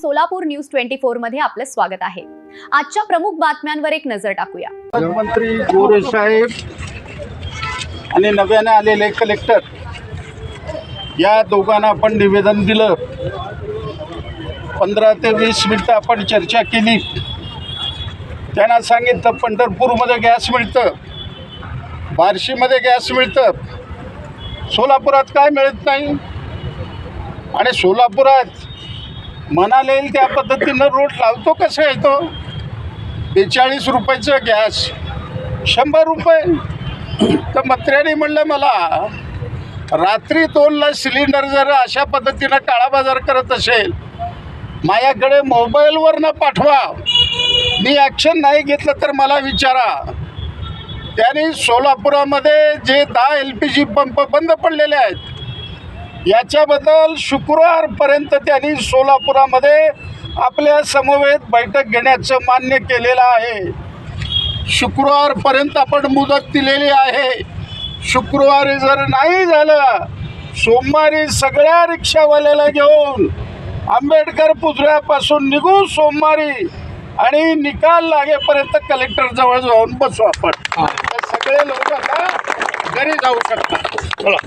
Solapur news 24 मध्ये आपलं स्वागत आहे। आजच्या प्रमुख बातम्यांवर एक नजर टाकूया। मंत्री गोरे साहेब आणि नव्याने आलेले कलेक्टर या दोघांना आपण निवेदन दिलं। 15 ते 20 मिनिटं आपण चर्चा केली। त्यांना सांगितलं पंढरपूरमध्ये गॅस मिळतं, बार्शीमध्ये गॅस मिळतं, सोलापुरात काय मिळत नाही। आणि सोलापुरात म्हणाले त्या पद्धतीनं रोड लावतो कसं येतो। 42 रुपयाचं गॅस 100 रुपये। तर मंत्र्यांनी म्हणलं मला रात्री 2ला सिलेंडर जर अशा पद्धतीनं काळा बाजार करत असेल माझ्याकडे मोबाईलवरनं पाठवा, मी ॲक्शन नाही घेतलं तर मला विचारा। त्यांनी सोलापुरामध्ये जे 10 LPG पंप बंद पडलेले आहेत याच्याबद्दल शुक्रवारपर्यंत त्यांनी सोलापुरामध्ये आपल्या समवेत बैठक घेण्याचं मान्य केलेलं आहे। शुक्रवारपर्यंत आपण मुदत दिलेली आहे। शुक्रवारी जर नाही झालं सोमवारी सगळ्या रिक्षावाल्याला घेऊन आंबेडकर पुतळ्यापासून निघू सोमवारी आणि निकाल लागेपर्यंत कलेक्टरजवळ जाऊन बसू आपण। सगळे लोक आता घरी जाऊ शकतात।